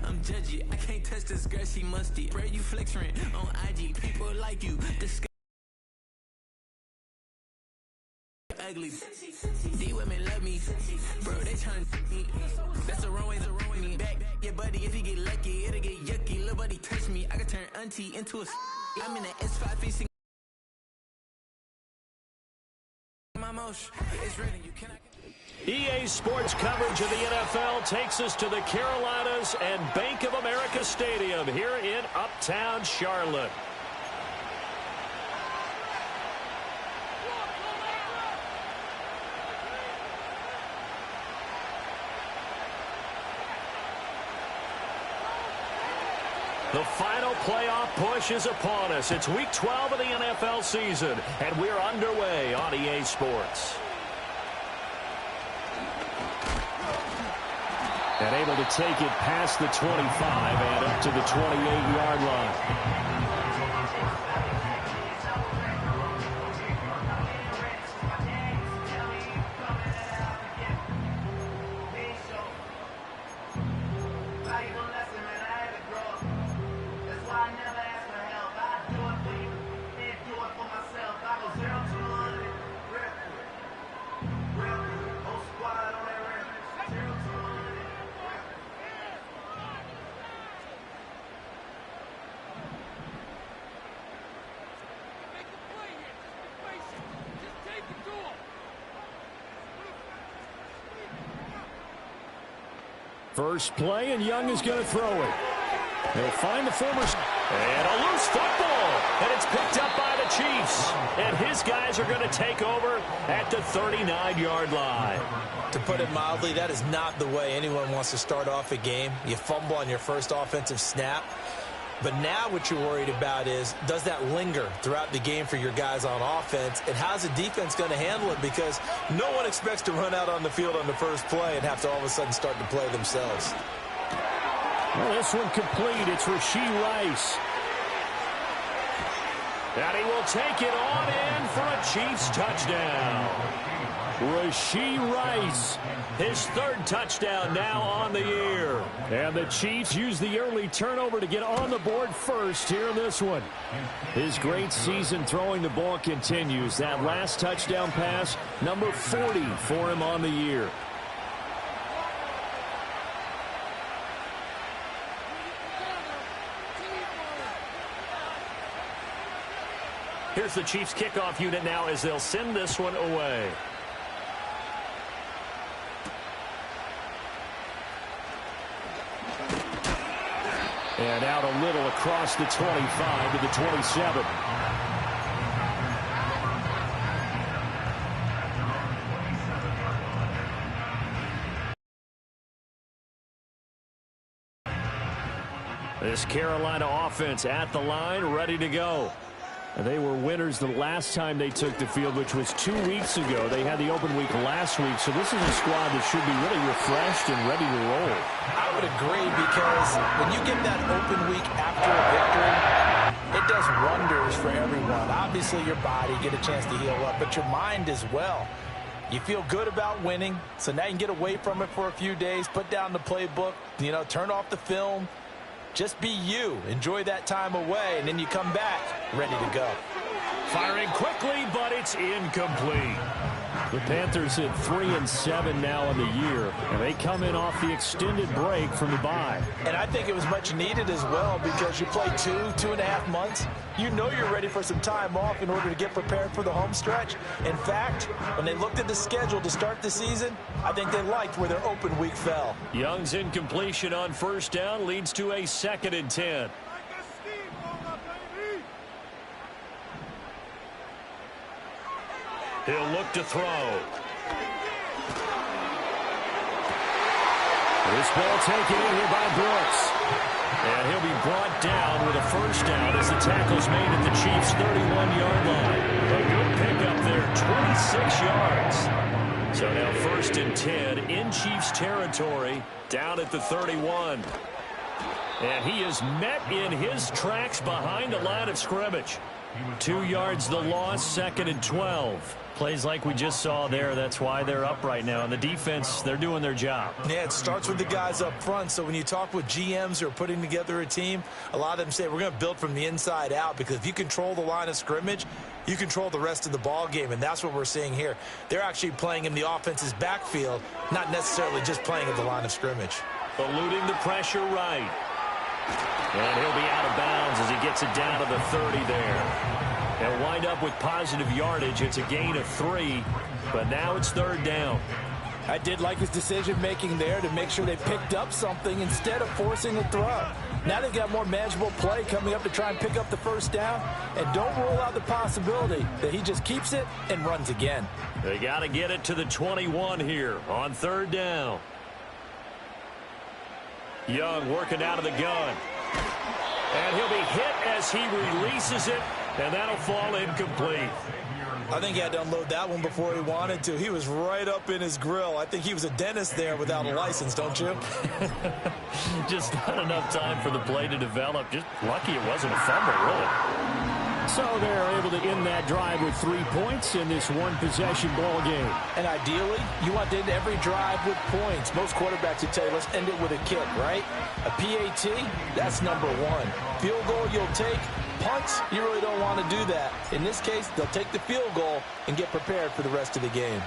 I'm judgy. I can't touch this girl, she musty. Bro, you flex rent on IG. People like you. Disgusting. Ugly. These women love me. Bro, they trying to me. That's the wrong way, me. Back your buddy, if he get lucky, it'll get yucky. Little buddy touch me. I can turn auntie into a. I'm in the S5 facing. My motion. It's ready. You cannot. EA Sports coverage of the NFL takes us to the Carolinas and Bank of America Stadium here in Uptown Charlotte. The final playoff push is upon us. It's Week 12 of the NFL season, and we're underway on EA Sports. And able to take it past the 25 and up to the 28-yard line. First play, and Young is going to throw it. They'll find the former. And a loose football. And it's picked up by the Chiefs. And his guys are going to take over at the 39-yard line. To put it mildly, that is not the way anyone wants to start off a game. You fumble on your first offensive snap. But now what you're worried about is, does that linger throughout the game for your guys on offense? And how's the defense going to handle it? Because no one expects to run out on the field on the first play and have to all of a sudden start to play themselves. Well, this one complete. It's Rashee Rice. And he will take it on in for a Chiefs touchdown. Rashee Rice, his third touchdown now on the year. And the Chiefs use the early turnover to get on the board first here in this one. His great season throwing the ball continues. That last touchdown pass, number 40 for him on the year. Here's the Chiefs kickoff unit now as they'll send this one away. And out a little across the 25 to the 27. This Carolina offense at the line, ready to go. And they were winners the last time they took the field, which was 2 weeks ago. They had the open week last week, so this is a squad that should be really refreshed and ready to roll. I would agree, because when you get that open week after a victory, it does wonders for everyone. Obviously, your body, get a chance to heal up, but your mind as well. You feel good about winning, so now you can get away from it for a few days, put down the playbook, turn off the film. Just be you. Enjoy that time away, and then you come back ready to go. Firing quickly, but it's incomplete. The Panthers at 3-7 now in the year, and they come in off the extended break from the bye. And I think it was much needed as well, because you play 2.5 months. You know you're ready for some time off in order to get prepared for the home stretch. In fact, when they looked at the schedule to start the season, I think they liked where their open week fell. Young's incompletion on first down leads to a 2nd and 10. He'll look to throw. This ball taken in here by Brooks. And he'll be brought down with a first down as the tackle's made at the Chiefs' 31-yard line. A good pickup there, 26 yards. So now 1st and 10 in Chiefs territory, down at the 31. And he is met in his tracks behind the line of scrimmage. 2 yards the loss, 2nd and 12. Plays like we just saw there. That's why they're up right now. And the defense, they're doing their job. Yeah, it starts with the guys up front. So when you talk with GMs who are putting together a team, a lot of them say we're going to build from the inside out, because if you control the line of scrimmage, you control the rest of the ball game, and that's what we're seeing here. They're actually playing in the offense's backfield, not necessarily just playing at the line of scrimmage. Eluding the pressure right. And he'll be out of bounds as he gets it down to the 30 there. They'll wind up with positive yardage. It's a gain of 3, but now it's 3rd down. I did like his decision-making there to make sure they picked up something instead of forcing a throw. Now they've got more manageable play coming up to try and pick up the 1st down, and don't rule out the possibility that he just keeps it and runs again. They got to get it to the 21 here on 3rd down. Young working out of the gun. And he'll be hit as he releases it, and that'll fall incomplete. I think he had to unload that one before he wanted to. He was right up in his grill. I think he was a dentist there without a license, don't you? Just not enough time for the play to develop. Just lucky it wasn't a fumble, really. So they're able to end that drive with 3 points in this one-possession ball game. And ideally, you want to end every drive with points. Most quarterbacks would tell you, let's end it with a kick, right? A PAT, that's number 1. Field goal you'll take. Punts, you really don't want to do that. In this case, they'll take the field goal and get prepared for the rest of the game.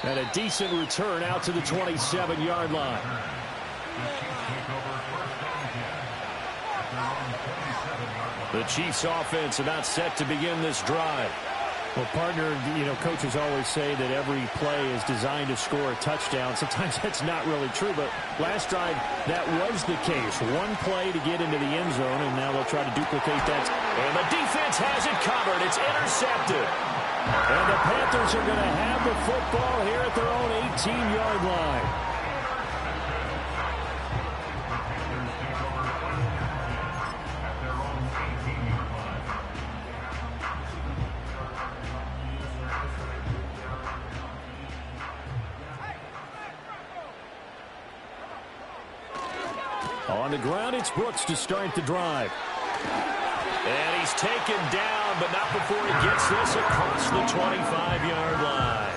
And a decent return out to the 27-yard line. The Chiefs offense about set to begin this drive. Well, partner, coaches always say that every play is designed to score a touchdown. Sometimes that's not really true, but last drive, that was the case. One play to get into the end zone, and now they'll try to duplicate that. And the defense has it covered. It's intercepted. And the Panthers are going to have the football here at their own 18-yard line. On the ground, it's Brooks to start the drive. And he's taken down, but not before he gets this across the 25-yard line.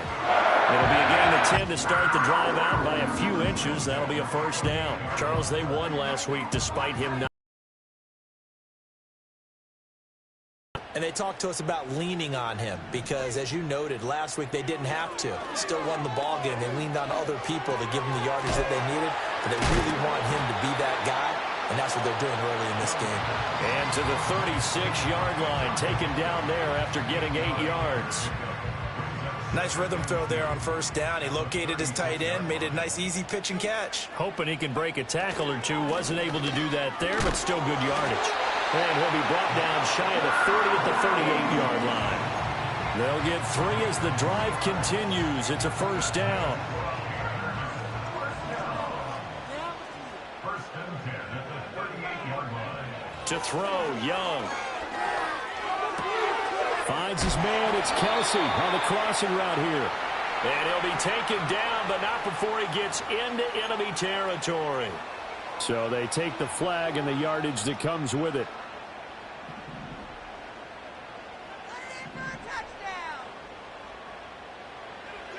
It'll be a gain of 10 to start the drive out by a few inches. That'll be a 1st down. Charles, they won last week despite him not. And they talked to us about leaning on him because, as you noted, last week they didn't have to. Still won the ball game. They leaned on other people to give them the yardage that they needed. But they really want him to be that guy, and that's what they're doing early in this game. And to the 36-yard line, taken down there after getting 8 yards. Nice rhythm throw there on 1st down. He located his tight end, made a nice easy pitch and catch. Hoping he can break a tackle or two. Wasn't able to do that there, but still good yardage. And he'll be brought down shy of the 30 at the 38-yard line. They'll get 3 as the drive continues. It's a 1st down. To throw, Young. Finds his man. It's Kelsey on the crossing route here. And he'll be taken down, but not before he gets into enemy territory. So they take the flag and the yardage that comes with it.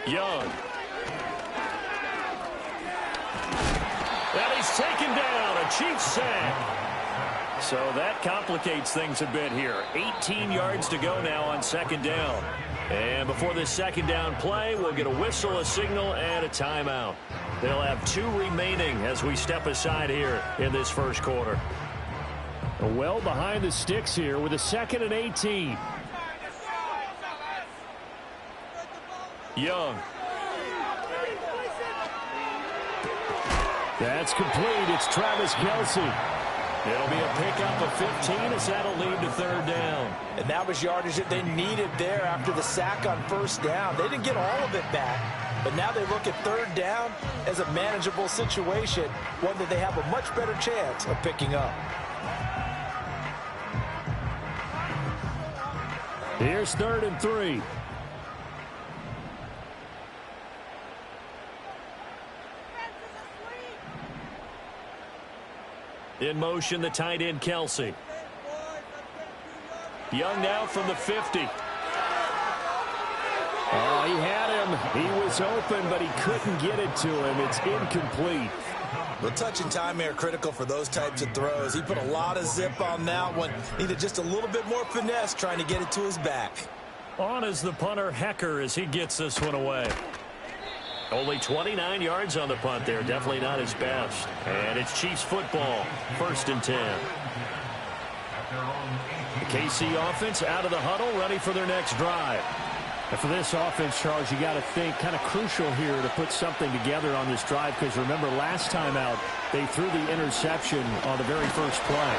Young. And he's taken down. A Chiefs sack. So that complicates things a bit here. 18 yards to go now on 2nd down. And before this 2nd down play, we'll get a whistle, a signal, and a timeout. They'll have 2 remaining as we step aside here in this 1st quarter. Well behind the sticks here with a 2nd and 18. Young. That's complete. It's Travis Kelce. It'll be a pickup of 15 as that'll lead to 3rd down. And that was yardage that they needed there after the sack on 1st down. They didn't get all of it back, but now they look at 3rd down as a manageable situation, one that they have a much better chance of picking up. Here's 3rd and 3. In motion, the tight end, Kelsey. Young now from the 50. Oh, he had him. He was open, but he couldn't get it to him. It's incomplete. The touch and time are critical for those types of throws. He put a lot of zip on that one. Needed just a little bit more finesse trying to get it to his back. On is the punter, Hecker, as he gets this one away. Only 29 yards on the punt there. Definitely not his best. And it's Chiefs football. 1st and 10. The KC offense out of the huddle, ready for their next drive. And for this offense, Charles, you got to think kind of crucial here to put something together on this drive, because remember last time out they threw the interception on the very first play.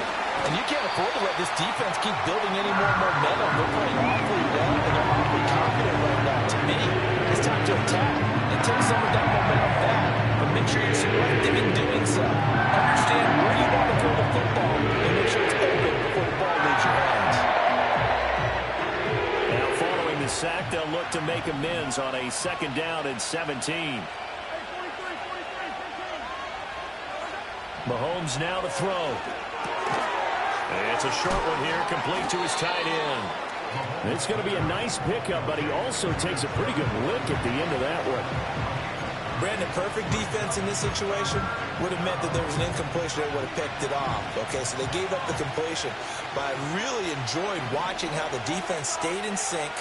And you can't afford to let this defense keep building any more momentum. They're playing awfully well, and they're awfully confident right now. To me, it's time to attack and take some of that momentum back. But make sure you're selective in doing so. Understand where you want to throw the football and make sure it's open before the ball leaves your hands. Now following the sack, they'll look to make amends on a 2nd down and 17. Mahomes now to throw. It's a short one here, complete to his tight end. It's going to be a nice pickup, but he also takes a pretty good lick at the end of that one. Brandon, perfect defense in this situation would have meant that there was an incompletion that would have picked it off. Okay, so they gave up the completion. But I really enjoyed watching how the defense stayed in sync,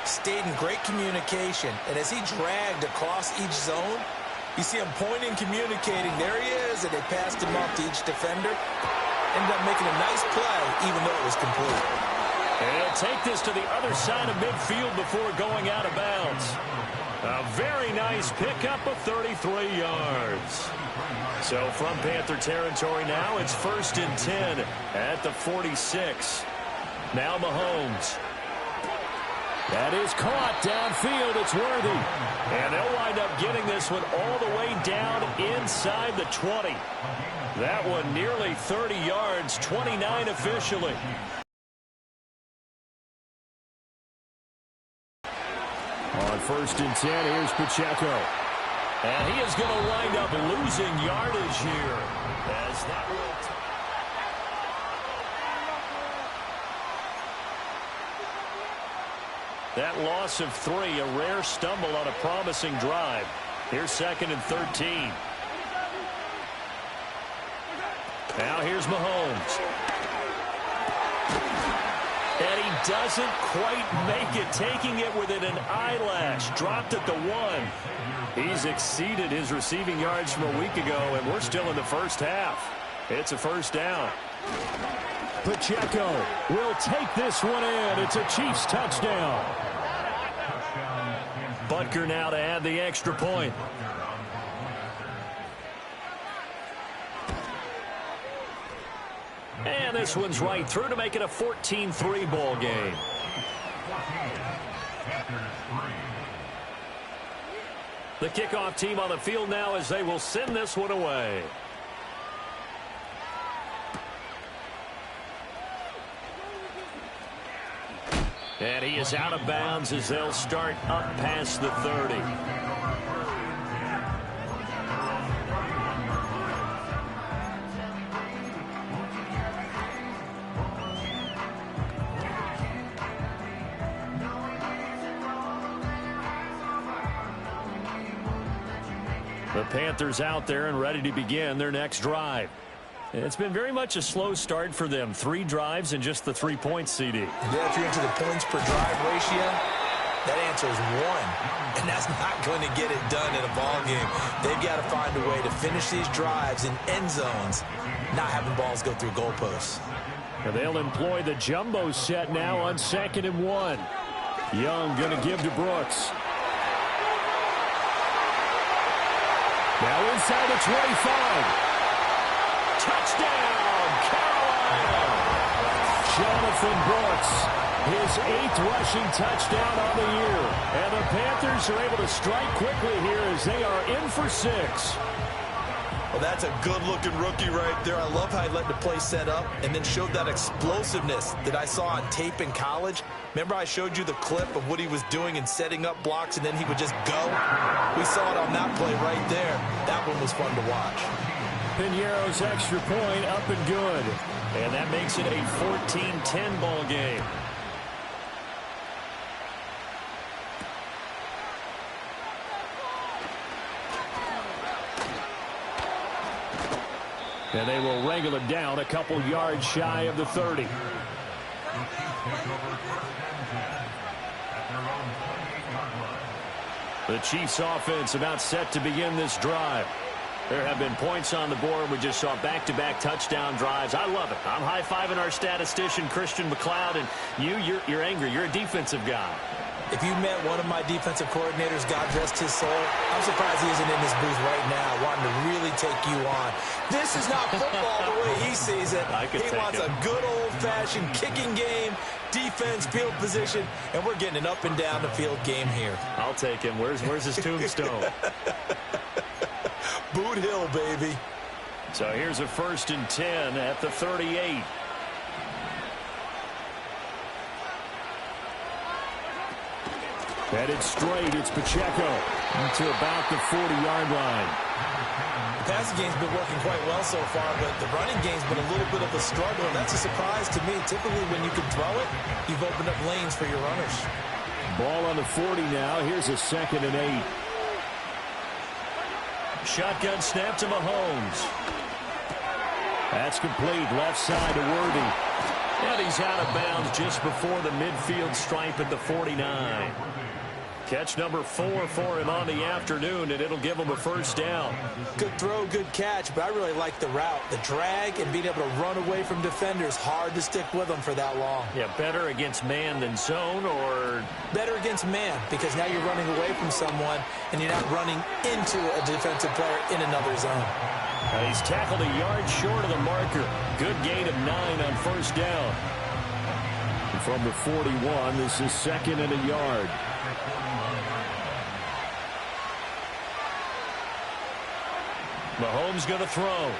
stayed in great communication, and as he dragged across each zone, you see him pointing, communicating. There he is, and they passed him off to each defender. Ended up making a nice play, even though it was complete. And he'll take this to the other side of midfield before going out of bounds. A very nice pickup of 33 yards. So from Panther territory now, it's 1st and 10 at the 46. Now Mahomes. That is caught downfield. It's Worthy. And they'll wind up getting this one all the way down inside the 20. That one nearly 30 yards, 29 officially. On 1st and 10, here's Pacheco. And he is going to wind up losing yardage here. As that will... That loss of 3, a rare stumble on a promising drive. Here's 2nd and 13. Now here's Mahomes. And he doesn't quite make it, taking it within an eyelash. Dropped at the 1. He's exceeded his receiving yards from a week ago, and we're still in the first half. It's a 1st down. Pacheco will take this one in. It's a Chiefs touchdown. Butker now to add the extra point. And this one's right through to make it a 14-3 ball game. The kickoff team on the field now as they will send this one away. And he is out of bounds as they'll start up past the 30. The Panthers out there and ready to begin their next drive. It's been very much a slow start for them. 3 drives and just the 3 points, CD. Yeah, if you're into the points per drive ratio, that answer is 1. And that's not going to get it done in a ball game. They've got to find a way to finish these drives in end zones, not having balls go through goalposts. And they'll employ the jumbo set now on 2nd and 1. Young going to give to Brooks. Now inside the 25. Touchdown, Carolina! Jonathan Brooks, his 8th rushing touchdown on the year. And the Panthers are able to strike quickly here as they are in for 6. Well, that's a good-looking rookie right there. I love how he let the play set up and then showed that explosiveness that I saw on tape in college. Remember I showed you the clip of what he was doing and setting up blocks, and then he would just go? We saw it on that play right there. That one was fun to watch. Piñeiro's extra point up and good. And that makes it a 14-10 ball game. And they will wrangle it down a couple yards shy of the 30. The Chiefs offense about set to begin this drive. There have been points on the board. We just saw back-to-back touchdown drives. I love it. I'm high-fiving our statistician, Christian McLeod, and you're angry. You're a defensive guy. If you met one of my defensive coordinators, God rest his soul, I'm surprised he isn't in this booth right now wanting to really take you on. This is not football the way he sees it. He wants a good old-fashioned kicking game, defense, field position, and we're getting an up-and-down-the-field game here. I'll take him. Where's his tombstone? Boot Hill, baby. So here's a 1st and 10 at the 38. Headed straight, it's Pacheco to about the 40-yard line. The passing game's been working quite well so far, but the running game's been a little bit of a struggle, and that's a surprise to me. Typically, when you can throw it, you've opened up lanes for your runners. Ball on the 40 now. Here's a 2nd and 8. Shotgun snap to Mahomes. That's complete. Left side to Worthy. And he's out of bounds just before the midfield stripe at the 49. Catch number 4 for him on the afternoon, and it'll give him a 1st down. Good throw, good catch, but I really like the route. The drag and being able to run away from defenders, hard to stick with them for that long. Yeah, better against man than zone, or? Better against man, because now you're running away from someone, and you're not running into a defensive player in another zone. He's tackled a yard short of the marker. Good gain of 9 on 1st down. And from the 41, this is 2nd and a yard. Mahomes going to throw.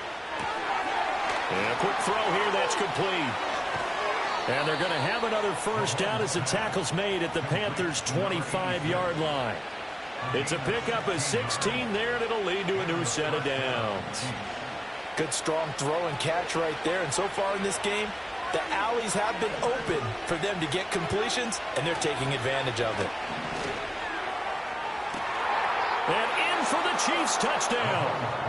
And a quick throw here, that's complete. And they're going to have another 1st down as the tackle's made at the Panthers' 25-yard line. It's a pickup of 16 there, and it'll lead to a new set of downs. Good strong throw and catch right there. And so far in this game, the alleys have been open for them to get completions, and they're taking advantage of it. And in for the Chiefs touchdown.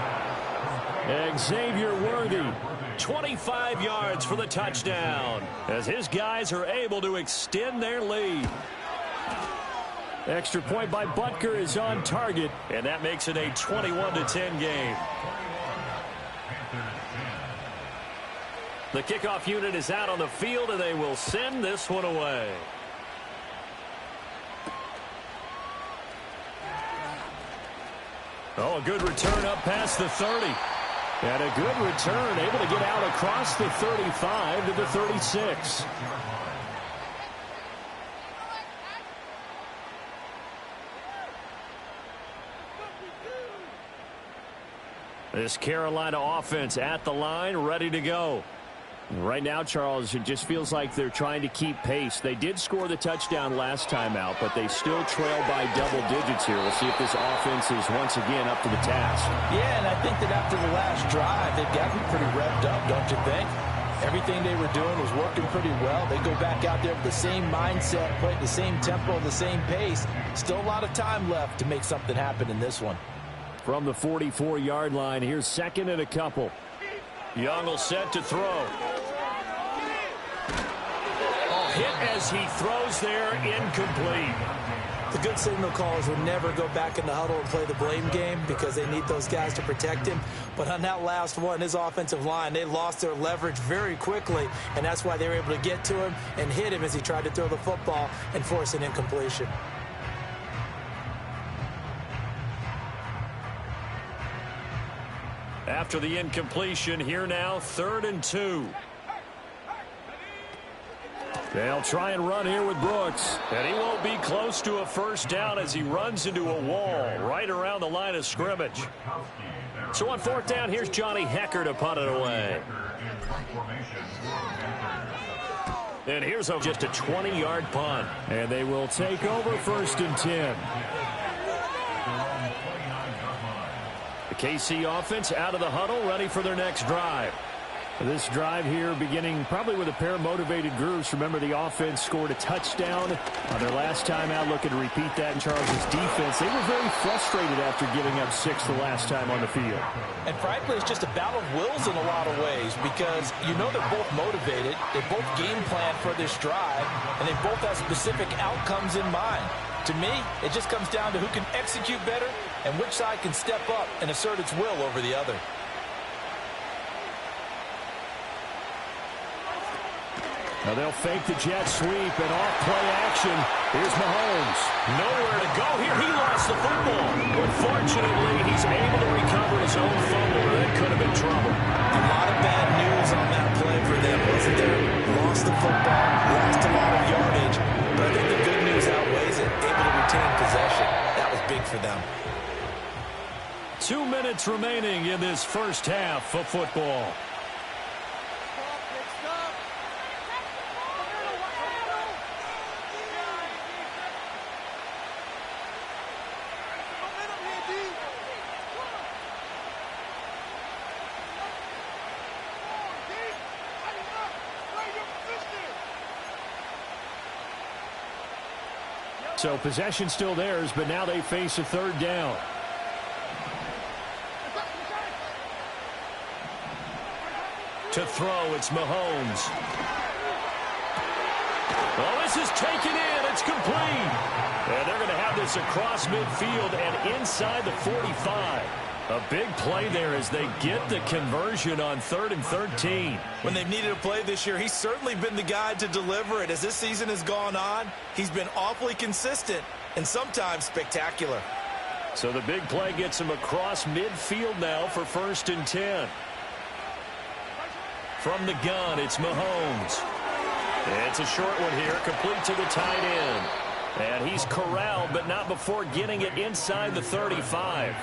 Xavier Worthy, 25 yards for the touchdown, as his guys are able to extend their lead. Extra point by Butker is on target, and that makes it a 21-10 game. The kickoff unit is out on the field, and they will send this one away. Oh, a good return up past the 30. And a good return, able to get out across the 35 to the 36. This Carolina offense at the line, ready to go. Right now, Charles, it just feels like they're trying to keep pace. They did score the touchdown last time out, but they still trail by double digits here. We'll see if this offense is once again up to the task. Yeah, and I think that after the last drive, they've gotten pretty revved up, don't you think? Everything they were doing was working pretty well. They go back out there with the same mindset, playing the same tempo, the same pace. Still a lot of time left to make something happen in this one. From the 44-yard line, here's 2nd and a couple. Young will set to throw. Hit as he throws there, incomplete. The good signal callers will never go back in the huddle and play the blame game because they need those guys to protect him. But on that last one, his offensive line, they lost their leverage very quickly, and that's why they were able to get to him and hit him as he tried to throw the football and force an incompletion. After the incompletion, here now, 3rd and 2. They'll try and run here with Brooks. And he won't be close to a 1st down as he runs into a wall right around the line of scrimmage. So on 4th down, here's Johnny Hekker to punt it away. And here's just a 20-yard punt. And they will take over 1st and 10. The KC offense out of the huddle, ready for their next drive. This drive here beginning probably with a pair of motivated groups. Remember, the offense scored a touchdown on their last time out, looking to repeat that in Charles' defense. They were very frustrated after giving up 6 the last time on the field. And frankly, it's just a battle of wills in a lot of ways because you know they're both motivated, they both game plan for this drive, and they both have specific outcomes in mind. To me, it just comes down to who can execute better and which side can step up and assert its will over the other. Now they'll fake the jet sweep and off play action. Here's Mahomes. Nowhere to go here. He lost the football. But fortunately, he's able to recover his own fumble. That could have been trouble. A lot of bad news on that play for them, wasn't there? Lost the football, lost a lot of yardage. But I think the good news outweighs it. Able to retain possession. That was big for them. 2 minutes remaining in this first half of football. So possession still theirs, but now they face a third down. To throw, it's Mahomes. Well, this is taken in. It's complete. And they're going to have this across midfield and inside the 45. A big play there as they get the conversion on 3rd and 13. When they've needed a play this year, he's certainly been the guy to deliver it. As this season has gone on, he's been awfully consistent and sometimes spectacular. So the big play gets him across midfield now for 1st and 10. From the gun, it's Mahomes. It's a short one here, complete to the tight end. And he's corralled, but not before getting it inside the 35.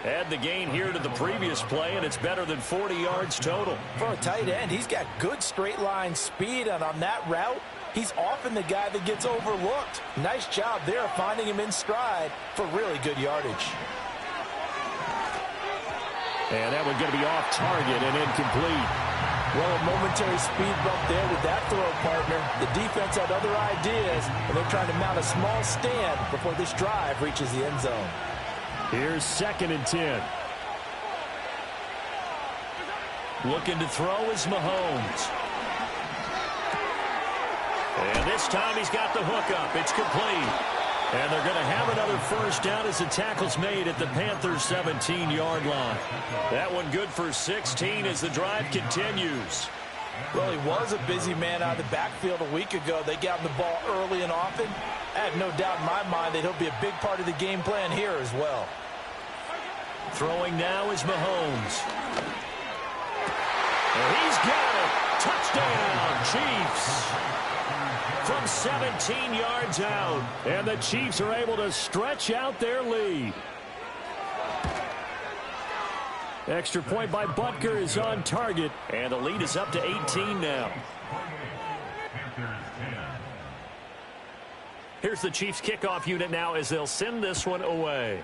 Add the gain here to the previous play, and it's better than 40 yards total. For a tight end, he's got good straight line speed, and on that route, he's often the guy that gets overlooked. Nice job there finding him in stride for really good yardage. And that one's going to be off target and incomplete. Well, a momentary speed bump there with that throw, partner. The defense had other ideas, and they're trying to mount a small stand before this drive reaches the end zone. Here's 2nd and 10. Looking to throw is Mahomes. And this time he's got the hook up. It's complete. And they're going to have another first down as the tackle's made at the Panthers' 17-yard line. That one good for 16 as the drive continues. Well, he was a busy man out of the backfield a week ago. They got him the ball early and often. I have no doubt in my mind that he'll be a big part of the game plan here as well. Throwing now is Mahomes. And he's got it. Touchdown, Chiefs. From 17 yards out. And the Chiefs are able to stretch out their lead. Extra point by Butker is on target. And the lead is up to 18 now. Here's the Chiefs kickoff unit now as they'll send this one away.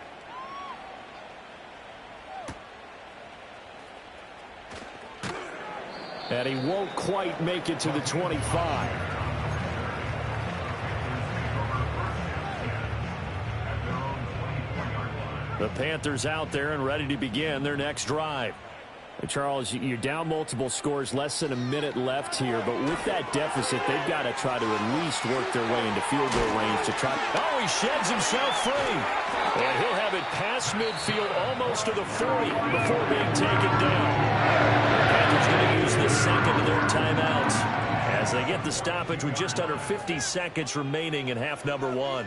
And he won't quite make it to the 25. The Panthers out there and ready to begin their next drive. Charles, you're down multiple scores, less than a minute left here, but with that deficit, they've got to try to at least work their way into field goal range to try. Oh, he sheds himself free. And he'll have it past midfield almost to the 40 before being taken down. The Panthers going to use the second of their timeouts as they get the stoppage with just under 50 seconds remaining in half number 1.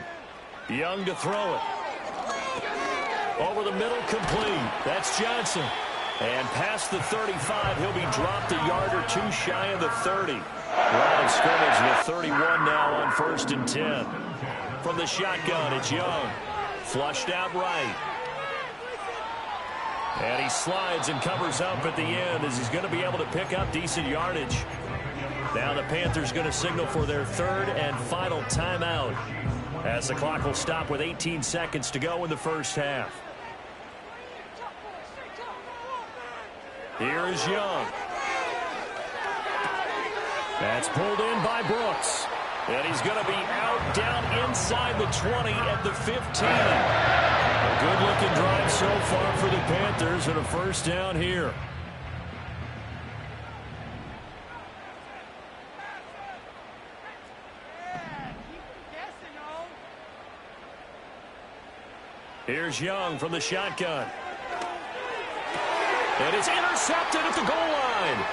Young to throw it. Over the middle, complete. That's Johnson. And past the 35, he'll be dropped a yard or two shy of the 30. Line of scrimmage with 31 now on 1st and 10. From the shotgun, it's Young. Flushed out right. And he slides and covers up at the end as he's going to be able to pick up decent yardage. Now the Panthers going to signal for their 3rd and final timeout as the clock will stop with 18 seconds to go in the first half. Here is Young. That's pulled in by Brooks. And he's going to be out down inside the 20 at the 15. A good-looking drive so far for the Panthers and a first down here. Here's Young from the shotgun. And it's intercepted at the goal line.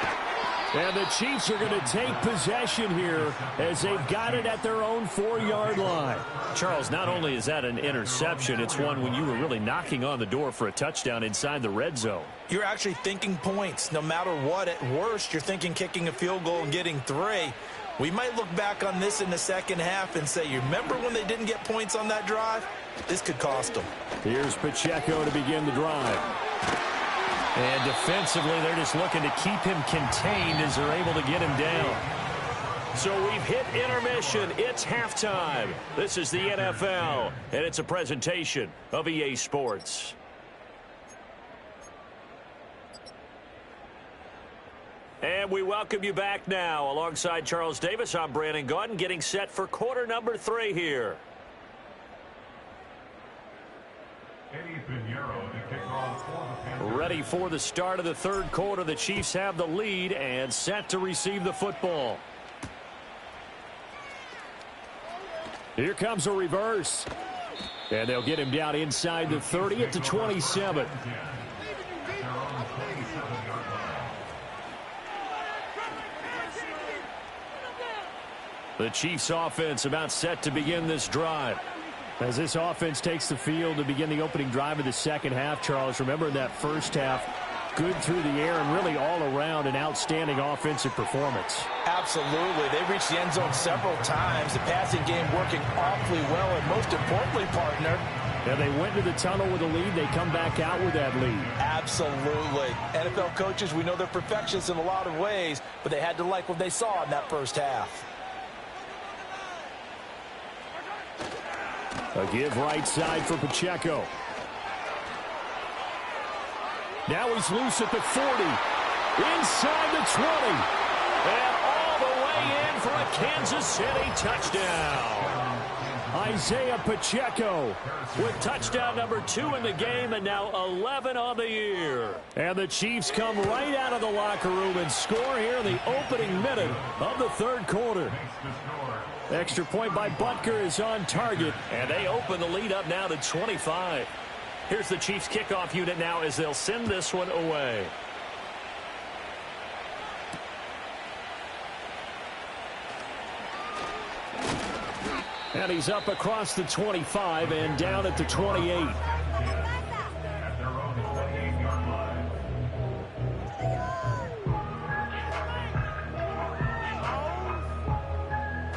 And the Chiefs are going to take possession here as they've got it at their own 4-yard line. Charles, not only is that an interception, it's one when you were really knocking on the door for a touchdown inside the red zone. You're actually thinking points. No matter what, at worst, you're thinking kicking a field goal and getting 3. We might look back on this in the second half and say, you remember when they didn't get points on that drive? This could cost them. Here's Pacheco to begin the drive. And defensively, they're just looking to keep him contained as they're able to get him down. So we've hit intermission. It's halftime. This is the NFL, and it's a presentation of EA Sports. And we welcome you back now. Alongside Charles Davis, I'm Brandon Gaudin, getting set for quarter number 3 here. Ready for the start of the third quarter. The Chiefs have the lead and set to receive the football. Here comes a reverse. And they'll get him down inside the 30 at the 27. The Chiefs offense about set to begin this drive. As this offense takes the field to begin the opening drive of the second half, Charles, remember in that first half, good through the air and really all around an outstanding offensive performance. Absolutely. They reached the end zone several times. The passing game working awfully well, and most importantly, partner, and they went to the tunnel with a lead. They come back out with that lead. Absolutely. NFL coaches, we know they're perfectionists in a lot of ways, but they had to like what they saw in that first half. A give right side for Pacheco. Now he's loose at the 40. Inside the 20. And all the way in for a Kansas City touchdown. Isaiah Pacheco with touchdown number 2 in the game and now 11 on the year. And the Chiefs come right out of the locker room and score here in the opening minute of the third quarter. Extra point by Butker is on target, and they open the lead up now to 25. Here's the Chiefs kickoff unit now as they'll send this one away. And he's up across the 25 and down at the 28.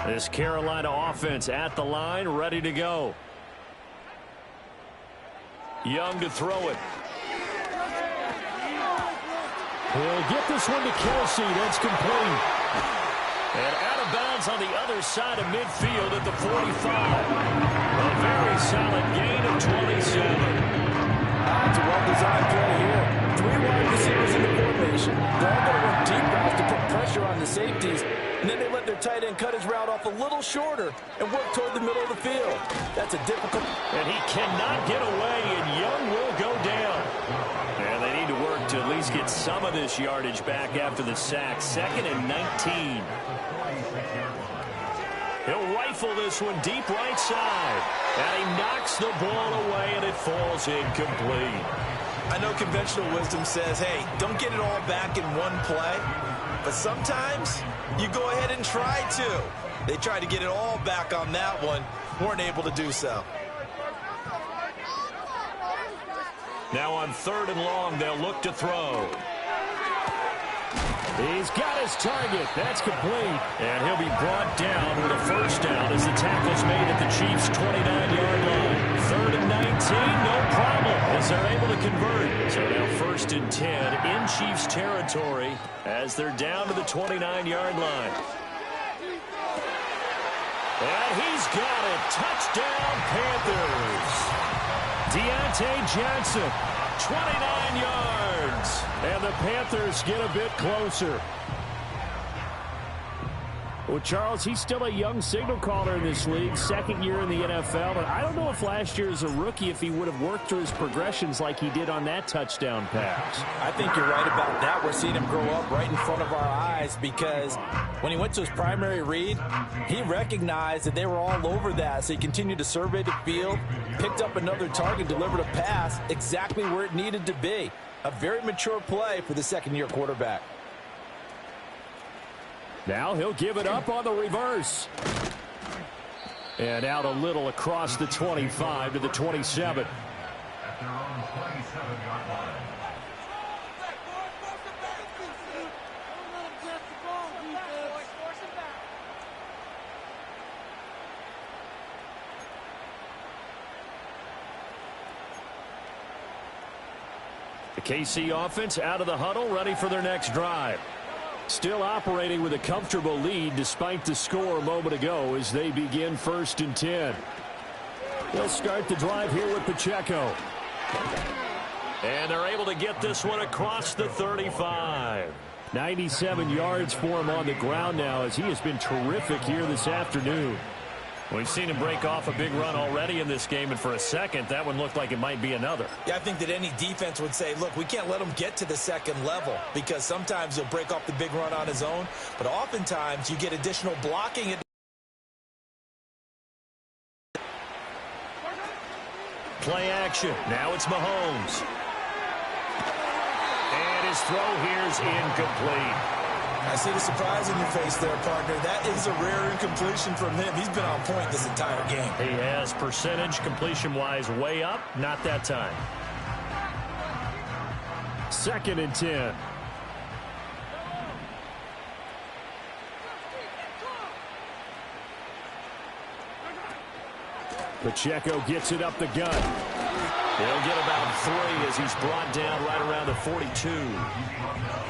This Carolina offense at the line, ready to go. Young to throw it. He'll get this one to Kelsey. That's complete. And out of bounds on the other side of midfield at the 45. A very solid gain of 27. It's a well-designed play here. 3 wide receivers in the formation. They're all going to run deep routes to put pressure on the safeties. And then they let their tight end cut his route off a little shorter and work toward the middle of the field. That's a difficult... And he cannot get away, and Young will go down. And they need to work to at least get some of this yardage back after the sack. 2nd and 19. He'll rifle this one deep right side. And he knocks the ball away, and it falls incomplete. I know conventional wisdom says, hey, don't get it all back in one play. But sometimes you go ahead and try to. They tried to get it all back on that one. Weren't able to do so. Now on 3rd and long, they'll look to throw. He's got his target. That's complete. And he'll be brought down with a first down as the tackle's made at the Chiefs' 29-yard line. 3rd and 19, no problem, as they're able to convert. So now 1st and 10 in Chiefs territory as they're down to the 29-yard line. And he's got it. Touchdown, Panthers. Deontay Johnson, 29 yards. And the Panthers get a bit closer. Well, Charles, he's still a young signal caller in this league, second year in the NFL. But I don't know if last year as a rookie, if he would have worked through his progressions like he did on that touchdown pass. I think you're right about that. We're seeing him grow up right in front of our eyes because when he went to his primary read, he recognized that they were all over that. So he continued to survey the field, picked up another target, delivered a pass exactly where it needed to be. A very mature play for the second-year quarterback. Now he'll give it up on the reverse. And out a little across the 25 to the 27. The KC offense out of the huddle, ready for their next drive. Still operating with a comfortable lead despite the score a moment ago as they begin 1st and 10. They'll start the drive here with Pacheco. And they're able to get this one across the 35. 97 yards for him on the ground now as he has been terrific here this afternoon. We've seen him break off a big run already in this game, and for a second, that one looked like it might be another. Yeah, I think that any defense would say, look, we can't let him get to the second level because sometimes he'll break off the big run on his own, but oftentimes you get additional blocking. Play action. Now it's Mahomes. And his throw here's incomplete. I see the surprise in your face there, partner. That is a rare incompletion from him. He's been on point this entire game. He has percentage completion-wise way up. Not that time. 2nd and 10. Pacheco gets it up the gut. He'll get about 3 as he's brought down right around the 42.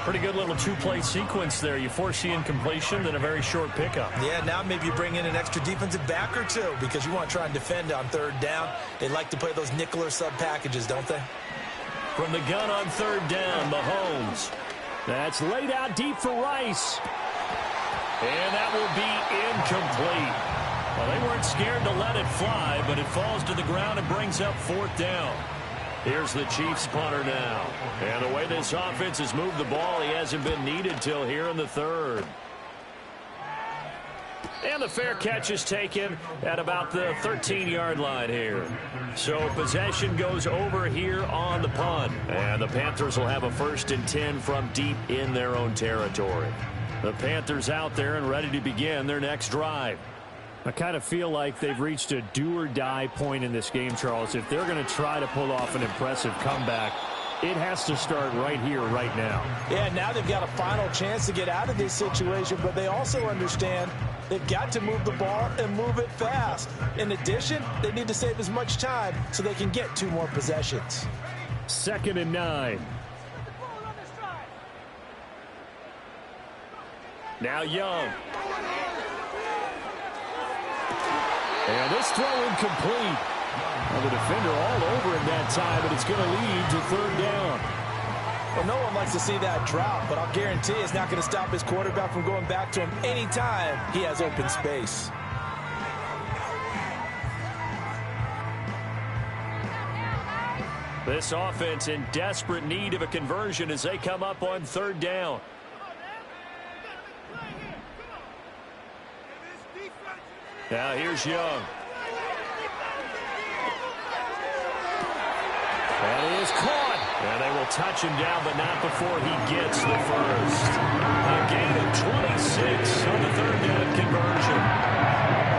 Pretty good little two-play sequence there. You force the incompletion, then a very short pickup. Yeah, now maybe you bring in an extra defensive back or two because you want to try and defend on 3rd down. They like to play those nickel or sub packages, don't they? From the gun on 3rd down, Mahomes. That's laid out deep for Rice. And that will be incomplete. Well, they weren't scared to let it fly, but it falls to the ground and brings up 4th down. Here's the Chiefs punter now. And the way this offense has moved the ball, he hasn't been needed till here in the 3rd. And the fair catch is taken at about the 13-yard line here. So possession goes over here on the punt. And the Panthers will have a 1st and 10 from deep in their own territory. The Panthers out there and ready to begin their next drive. I kind of feel like they've reached a do-or-die point in this game, Charles. If they're going to try to pull off an impressive comeback, it has to start right here, right now. Yeah, now they've got a final chance to get out of this situation, but they also understand they've got to move the ball and move it fast. In addition, they need to save as much time so they can get 2 more possessions. 2nd and 9. Now Young. And this throw incomplete. Well, the defender all over him that time, but it's going to lead to 3rd down. Well, no one likes to see that drop, but I'll guarantee it's not going to stop his quarterback from going back to him anytime he has open space. This offense in desperate need of a conversion as they come up on 3rd down. Now here's Young. And he is caught. And they will touch him down, but not before he gets the first. A gain of 26 on the 3rd down conversion.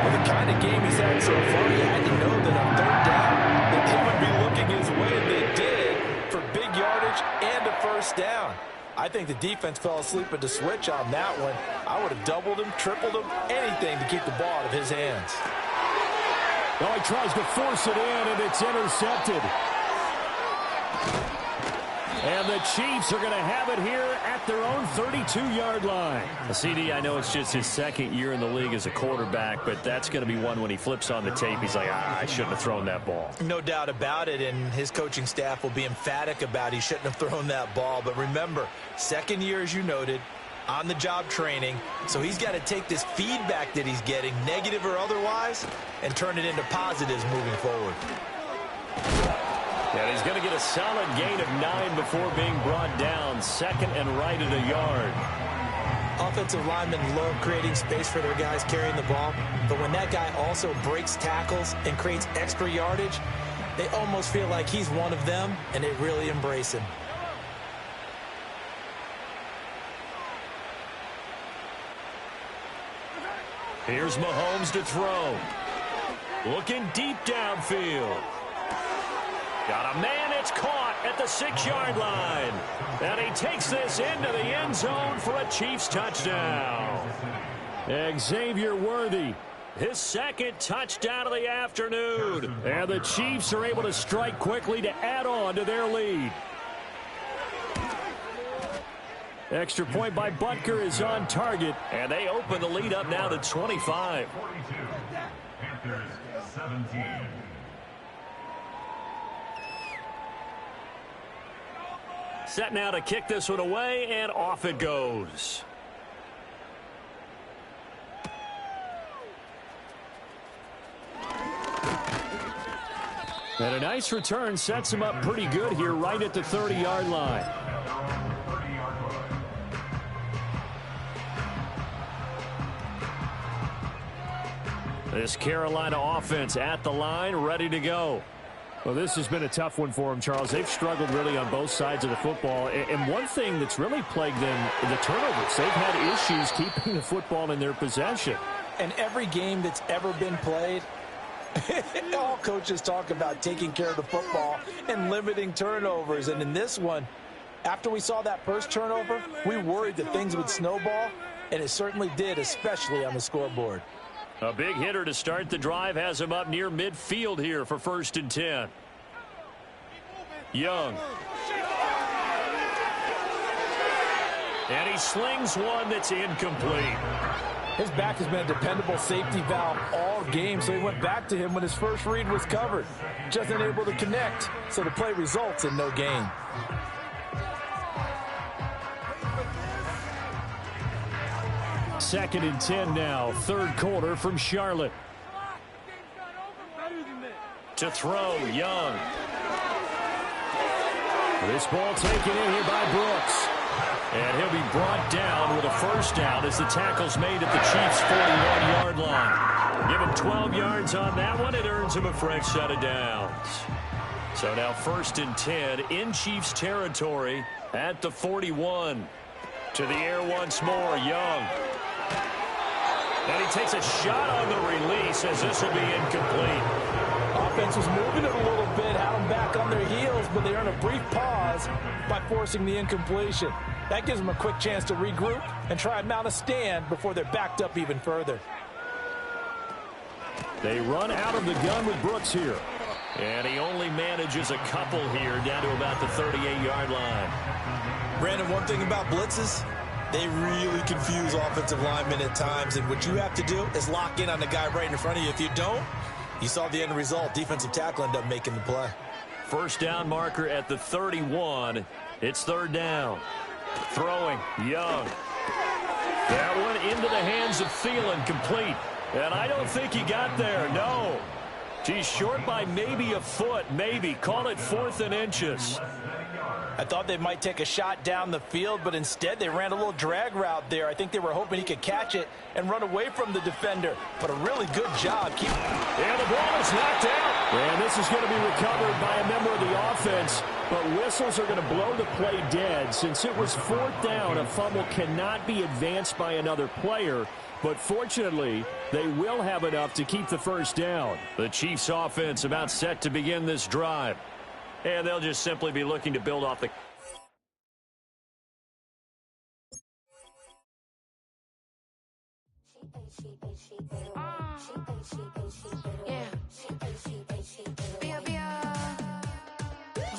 Well, the kind of game he's had so far, you had to know that on 3rd down, that they would be looking his way, and they did, for big yardage and a 1st down. I think the defense fell asleep at the switch on that one. I would have doubled him, tripled him, anything to keep the ball out of his hands. Oh, he tries to force it in, and it's intercepted. And the Chiefs are going to have it here at their own 32-yard line. CD, I know it's just his second year in the league as a quarterback, but that's going to be one when he flips on the tape. He's like, I shouldn't have thrown that ball. No doubt about it, and his coaching staff will be emphatic about he shouldn't have thrown that ball. But remember, second year, as you noted, on-the-job training, so he's got to take this feedback that he's getting, negative or otherwise, and turn it into positives moving forward. And he's going to get a solid gain of 9 before being brought down. Second and right at a yard. Offensive linemen love creating space for their guys carrying the ball, but when that guy also breaks tackles and creates extra yardage, they almost feel like he's one of them, and they really embrace him. Here's Mahomes to throw. Looking deep downfield. Got a man, it's caught at the 6-yard line. And he takes this into the end zone for a Chiefs touchdown. Xavier Worthy, his second touchdown of the afternoon. And the Chiefs are able to strike quickly to add on to their lead. Extra point by Butker is on target, and they open the lead up now to 25. Panthers 17. Set now to kick this one away, and off it goes. And a nice return sets him up pretty good here right at the 30-yard line. This Carolina offense at the line, ready to go. Well, this has been a tough one for them, Charles. They've struggled really on both sides of the football. And one thing that's really plagued them, the turnovers. They've had issues keeping the football in their possession. And every game that's ever been played, all coaches talk about taking care of the football and limiting turnovers. And in this one, after we saw that first turnover, we worried that things would snowball, and it certainly did, especially on the scoreboard. A big hitter to start the drive has him up near midfield here for 1st and 10. Young. And he slings one that's incomplete. His back has been a dependable safety valve all game, so he went back to him when his first read was covered. Just unable to connect, so the play results in no gain. Second and 10 now, third quarter from Charlotte. To throw, Young. This ball taken in here by Brooks. And he'll be brought down with a first down as the tackle's made at the Chiefs' 41-yard line. Give him 12 yards on that one. It earns him a fresh set of downs. So now 1st and 10 in Chiefs territory at the 41. To the air once more, Young. And he takes a shot on the release as this will be incomplete. Offense was moving it a little bit, had them back on their heels, but they earn a brief pause by forcing the incompletion. That gives them a quick chance to regroup and try and mount a stand before they're backed up even further. They run out of the gun with Brooks here. And he only manages a couple here down to about the 38-yard line. Brandon, one thing about blitzes, they really confuse offensive linemen at times, and what you have to do is lock in on the guy right in front of you. If you don't, you saw the end result. Defensive tackle ended up making the play. First down marker at the 31. It's third down. Throwing, Young. That one into the hands of Thielen, complete. And I don't think he got there, no. He's short by maybe a foot, maybe. Call it 4th and inches. I thought they might take a shot down the field, but instead they ran a little drag route there. I think they were hoping he could catch it and run away from the defender. But a really good job. And the ball is knocked out. And this is going to be recovered by a member of the offense. But whistles are going to blow the play dead. Since it was 4th down, a fumble cannot be advanced by another player. But fortunately, they will have enough to keep the first down. The Chiefs offense about set to begin this drive. And they'll just simply be looking to build off the...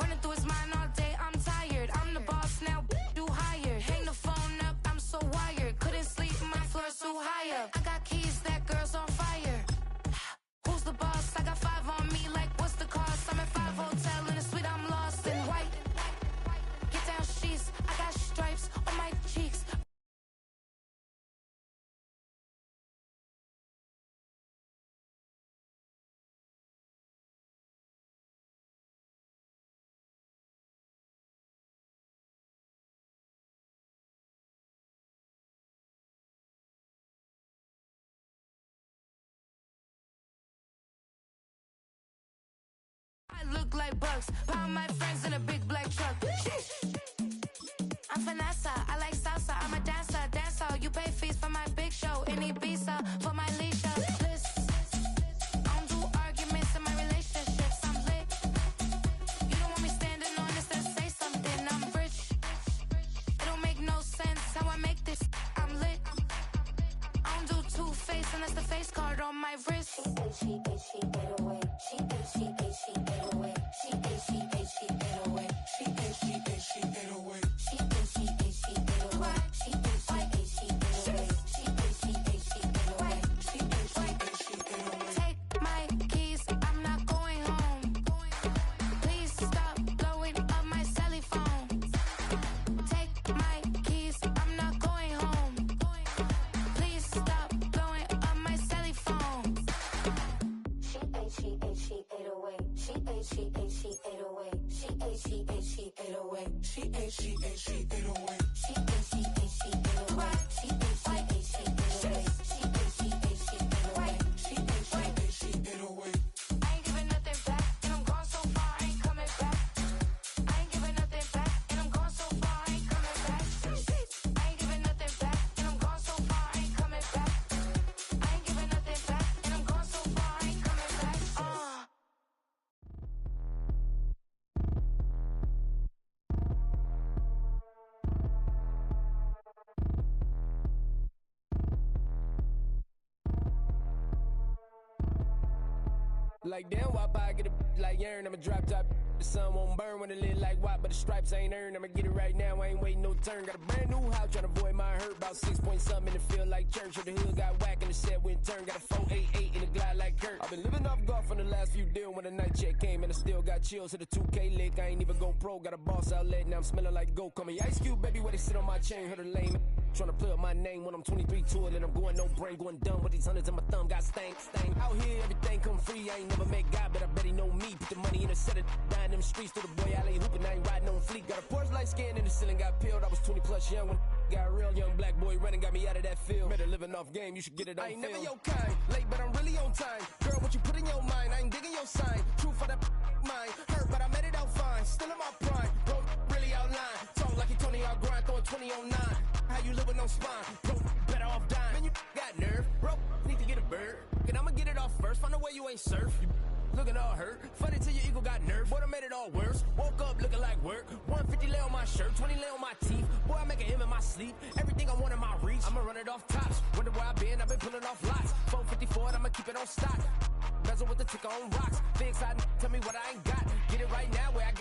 Running through his mind all day, I'm tired. look like bugs. Pound my friends in a big black truck. I'm Vanessa, I like salsa, I'm a dancer, you pay fees for my big show in Ibiza, for my leisure. I don't do arguments in my relationships, I'm lit. You don't want me standing on this, then say something, I'm rich. It don't make no sense how I make this, I'm lit. I don't do two-face unless the face card on my wrist. She 808. She 808. She 808. She 808. Take my keys, I'm not going home. Please stop blowing up my celly phone. Take my keys, I'm not going home. Please stop blowing up my celly phone. She 808. She 808. She 808. She 808. She 808. She 808. She 808. She 808. Like damn, wop, I get a like urn. I'ma drop top. The sun won't burn when it lit like wop, but the stripes ain't earned. I'ma get it right now, I ain't waiting no turn. Got a brand new house, tryna avoid my hurt. About 6 point something in the field like church. The hood got whack and the set went turn. Got a 488 in the glide like Kurt. I've been living off golf on the last few deals. When the night check came and I still got chills to the 2K lick. I ain't even go pro, got a boss outlet, now I'm smelling like gold. Call me Ice Cube, baby, where they sit on my chain. Heard a lame tryna play up my name when I'm 23 to it. And I'm going no brain, going dumb with these hundreds in my thumb. Got stank. Out here, everything come free. I ain't never met God, but I bet he know me. Put the money in a set of down them streets to the boy alley hooping. I ain't riding on fleek. Got a Porsche light scan in the ceiling, got peeled. I was 20 plus young when got real. Young black boy running, got me out of that field. Better living off game, you should get it on film. I ain't never your kind, late but I'm really on time. Girl, what you put in your mind, I ain't digging your sign. True for that mine, hurt but I made it out fine. Still in my prime, bro, really outline. Talk like you Tony out grind, throwing 20 on 9. How you live with no spine, bro, better off dying. Man, you got nerve, bro, need to get a bird. And I'ma get it off first, find a way you ain't surf. You looking all hurt, funny till your ego got nerve. Boy, I made it all worse, woke up looking like work. 150 lay on my shirt, 20 lay on my teeth. Boy, I make an M in my sleep, everything I want in my reach. I'ma run it off tops, wonder where I've been pulling off lots. 454, I'ma keep it on stock. Bezel with the ticker on rocks, big side, tell me what I ain't got. Get it right now where I